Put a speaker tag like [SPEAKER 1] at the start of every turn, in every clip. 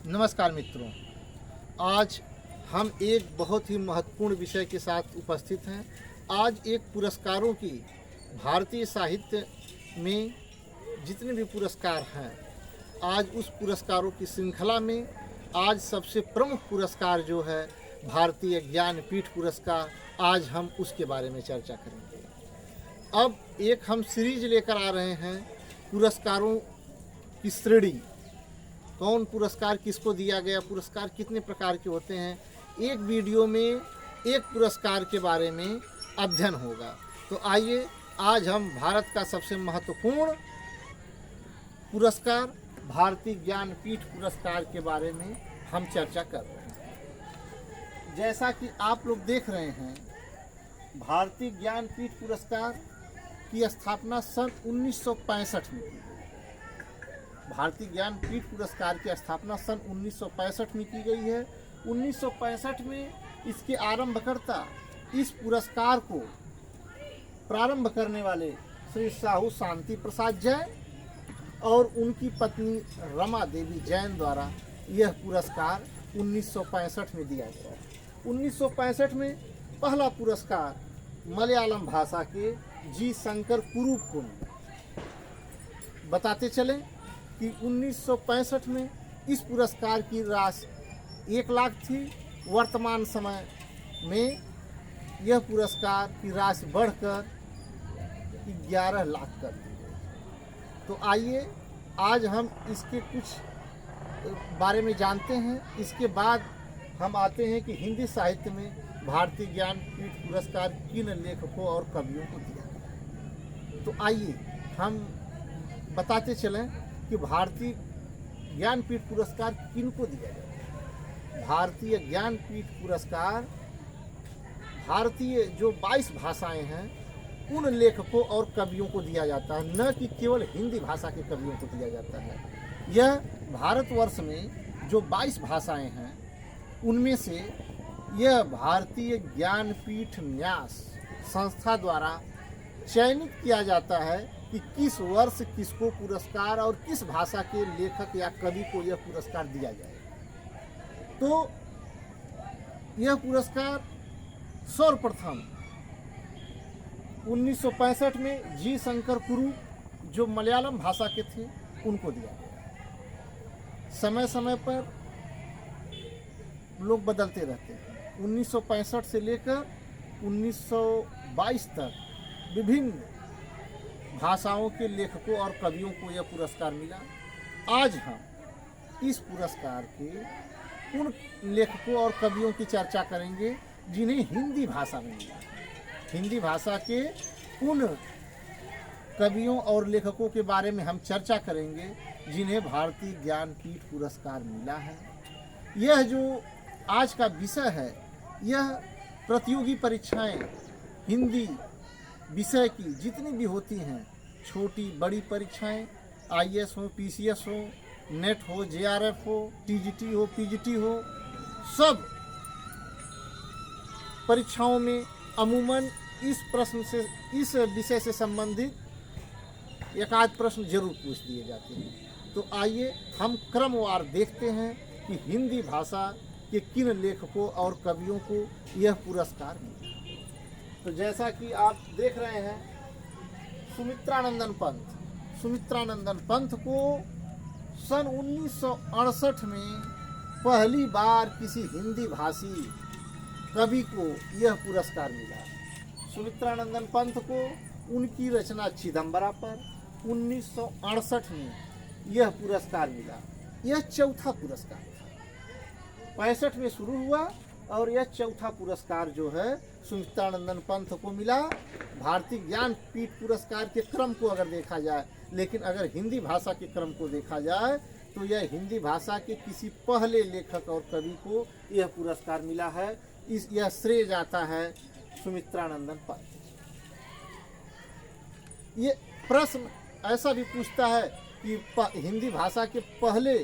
[SPEAKER 1] नमस्कार मित्रों, आज हम एक बहुत ही महत्वपूर्ण विषय के साथ उपस्थित हैं। आज एक पुरस्कारों की भारतीय साहित्य में जितने भी पुरस्कार हैं, आज उस पुरस्कारों की श्रृंखला में आज सबसे प्रमुख पुरस्कार जो है भारतीय ज्ञानपीठ पुरस्कार, आज हम उसके बारे में चर्चा करेंगे। अब एक हम सीरीज लेकर आ रहे हैं पुरस्कारों की श्रेणी, कौन पुरस्कार किसको दिया गया, पुरस्कार कितने प्रकार के होते हैं, एक वीडियो में एक पुरस्कार के बारे में अध्ययन होगा। तो आइए आज हम भारत का सबसे महत्वपूर्ण पुरस्कार भारतीय ज्ञानपीठ पुरस्कार के बारे में हम चर्चा कर रहे हैं। जैसा कि आप लोग देख रहे हैं, भारतीय ज्ञानपीठ पुरस्कार की स्थापना सन 1965 में की। भारतीय ज्ञानपीठ पुरस्कार की स्थापना सन 1965 में की गई है। 1965 में इसके आरंभकर्ता, इस पुरस्कार को प्रारंभ करने वाले श्री साहू शांति प्रसाद जैन और उनकी पत्नी रमा देवी जैन द्वारा यह पुरस्कार 1965 में दिया गया। 1965 में पहला पुरस्कार मलयालम भाषा के जी शंकर कुरूप को मिला। बताते चलें कि 1965 में इस पुरस्कार की राशि 1 लाख थी। वर्तमान समय में यह पुरस्कार की राशि बढ़कर 11 लाख कर दी गई। तो आइए आज हम इसके कुछ बारे में जानते हैं। इसके बाद हम आते हैं कि हिंदी साहित्य में भारतीय ज्ञानपीठ पुरस्कार किन लेखकों और कवियों को दिया गया। तो आइए हम बताते चलें कि भारतीय ज्ञानपीठ पुरस्कार किनको दिया जाता है। भारतीय ज्ञानपीठ पुरस्कार भारतीय जो 22 भाषाएं हैं उन लेखकों और कवियों को दिया जाता है, न कि केवल हिंदी भाषा के कवियों को दिया जाता है। यह भारतवर्ष में जो 22 भाषाएं हैं उनमें से यह भारतीय ज्ञानपीठ न्यास संस्था द्वारा चयनित किया जाता है कि किस वर्ष किसको पुरस्कार और किस भाषा के लेखक या कवि को यह पुरस्कार दिया जाए। तो यह पुरस्कार सर्वप्रथम 1965 में जी शंकर कुरूप जो मलयालम भाषा के थे उनको दिया गया। समय समय पर लोग बदलते रहते हैं। 1965 से लेकर 1922 तक विभिन्न भाषाओं के लेखकों और कवियों को यह पुरस्कार मिला। आज हम इस पुरस्कार के उन लेखकों और कवियों की चर्चा करेंगे जिन्हें हिंदी भाषा में मिला। हिंदी भाषा के उन कवियों और लेखकों के बारे में हम चर्चा करेंगे जिन्हें भारतीय ज्ञानपीठ पुरस्कार मिला है। यह जो आज का विषय है, यह प्रतियोगी परीक्षाएं हिंदी विषय की जितनी भी होती हैं, छोटी बड़ी परीक्षाएं, IAS हो, PCS हो, नेट हो, JRF हो, TGT हो, PGT हो, सब परीक्षाओं में अमूमन इस विषय से संबंधित एक आध प्रश्न जरूर पूछ दिए जाते हैं। तो आइए हम क्रमवार देखते हैं कि हिंदी भाषा के किन लेखकों और कवियों को यह पुरस्कार मिला। तो जैसा कि आप देख रहे हैं, सुमित्रानंदन पंत को सन 1968 में पहली बार किसी हिंदी भाषी कवि को यह पुरस्कार मिला। सुमित्रानंदन पंत को उनकी रचना चिदम्बरा पर 1968 में यह पुरस्कार मिला। यह चौथा पुरस्कार था। 65 में शुरू हुआ और यह चौथा पुरस्कार जो है सुमित्रानंदन पंत को मिला। भारतीय ज्ञानपीठ पुरस्कार के क्रम को अगर देखा जाए, लेकिन अगर हिंदी भाषा के क्रम को देखा जाए तो यह हिंदी भाषा के किसी पहले लेखक और कवि को यह पुरस्कार मिला है। यह श्रेय जाता है सुमित्रानंदन पंत। ये प्रश्न ऐसा भी पूछता है कि हिंदी भाषा के पहले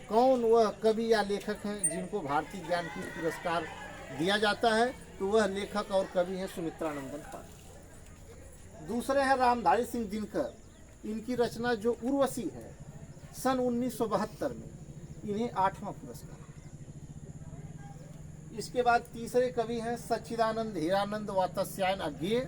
[SPEAKER 1] कौन वह कवि या लेखक हैं जिनको भारतीय ज्ञानपीठ पुरस्कार दिया जाता है, तो वह लेखक और कवि हैं सुमित्रानंदन पंत। दूसरे हैं रामधारी सिंह दिनकर। इनकी रचना जो उर्वशी है सन 1972 में इन्हें 8वां पुरस्कार। इसके बाद तीसरे कवि हैं सच्चिदानंद हीरानंद वात्स्यायन अज्ञेय।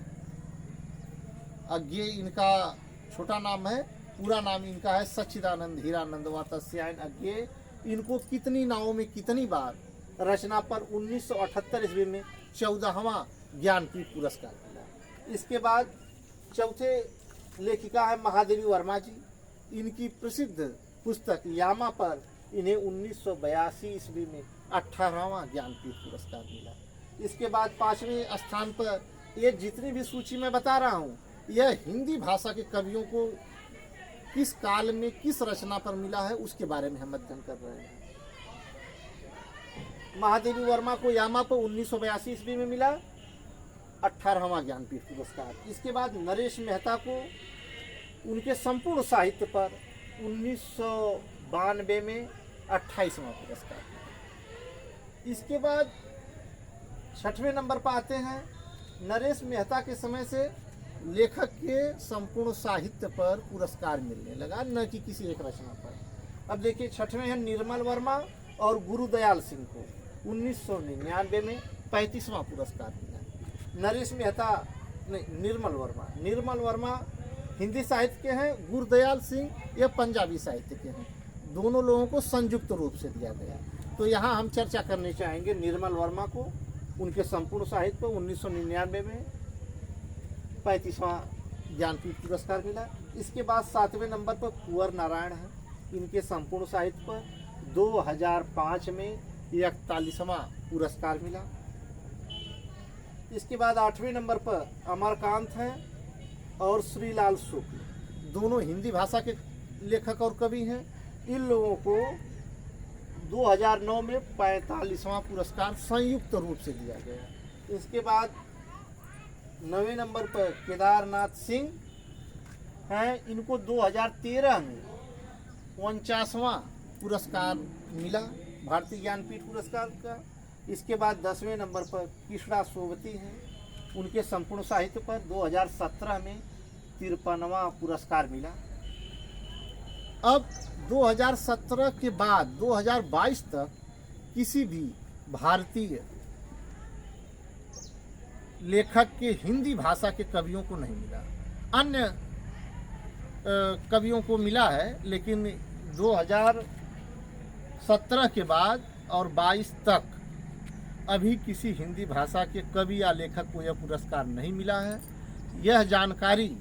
[SPEAKER 1] अज्ञेय इनका छोटा नाम है, पूरा नाम इनका है सच्चिदानंद हीरानंद वात्स्यायन अज्ञेय। इनको कितनी नावों में कितनी बार रचना पर 1978 ईस्वी में 14वां ज्ञानपीठ पुरस्कार मिला। इसके बाद चौथे लेखिका है महादेवी वर्मा जी। इनकी प्रसिद्ध पुस्तक यामा पर इन्हें 1982 ईस्वी में 18वां ज्ञानपीठ पुरस्कार मिला। इसके बाद 5वें स्थान पर, ये जितनी भी सूची मैं बता रहा हूँ, यह हिंदी भाषा के कवियों को किस काल में किस रचना पर मिला है उसके बारे में हम अध्ययन कर रहे हैं। महादेवी वर्मा को यामा पर 1982 ईस्वी में मिला 18वां ज्ञानपीठ पुरस्कार। इसके बाद नरेश मेहता को उनके संपूर्ण साहित्य पर 1992 में 28वां पुरस्कार। इसके बाद 6वें नंबर पर आते हैं, नरेश मेहता के समय से लेखक के संपूर्ण साहित्य पर पुरस्कार मिलने लगा, न कि किसी एक रचना पर। अब देखिए 6वें हैं निर्मल वर्मा और गुरुदयाल सिंह को 1999 में 35वां पुरस्कार मिला। नरेश मेहता नहीं, निर्मल वर्मा हिंदी साहित्य के हैं, गुरुदयाल सिंह ये पंजाबी साहित्य के हैं। दोनों लोगों को संयुक्त रूप से दिया गया। तो यहाँ हम चर्चा करने चाहेंगे निर्मल वर्मा को, उनके संपूर्ण साहित्य पर 1999 में 35वां ज्ञानपीठ पुरस्कार मिला। इसके बाद 7वें नंबर पर कुंवर नारायण है। इनके संपूर्ण साहित्य पर 2005 में 41वां पुरस्कार मिला। इसके बाद 8वें नंबर पर अमरकांत हैं और श्रीलाल शुक्ल, दोनों हिंदी भाषा के लेखक और कवि हैं। इन लोगों को 2009 में 45वां पुरस्कार संयुक्त रूप से दिया गया। इसके बाद 9वें नंबर पर केदारनाथ सिंह हैं। इनको 2013 में 49वां पुरस्कार मिला भारतीय ज्ञानपीठ पुरस्कार का। इसके बाद 10वें नंबर पर कृष्णा सोबती हैं। उनके संपूर्ण साहित्य पर 2017 में 53वां पुरस्कार मिला। अब 2017 के बाद 2022 तक किसी भी भारतीय लेखक के हिंदी भाषा के कवियों को नहीं मिला। अन्य कवियों को मिला है, लेकिन 2017 के बाद और 22 तक अभी किसी हिंदी भाषा के कवि या लेखक को यह पुरस्कार नहीं मिला है। यह जानकारी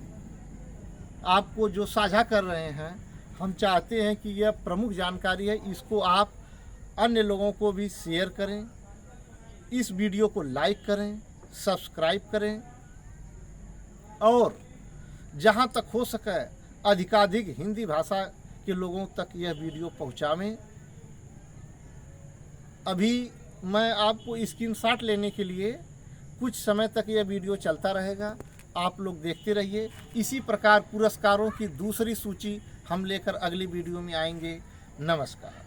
[SPEAKER 1] आपको जो साझा कर रहे हैं, हम चाहते हैं कि यह प्रमुख जानकारी है, इसको आप अन्य लोगों को भी शेयर करें। इस वीडियो को लाइक करें, सब्सक्राइब करें और जहां तक हो सके अधिकाधिक हिंदी भाषा के लोगों तक यह वीडियो पहुंचावें। अभी मैं आपको स्क्रीनशॉट लेने के लिए कुछ समय तक यह वीडियो चलता रहेगा, आप लोग देखते रहिए। इसी प्रकार पुरस्कारों की दूसरी सूची हम लेकर अगली वीडियो में आएंगे। नमस्कार।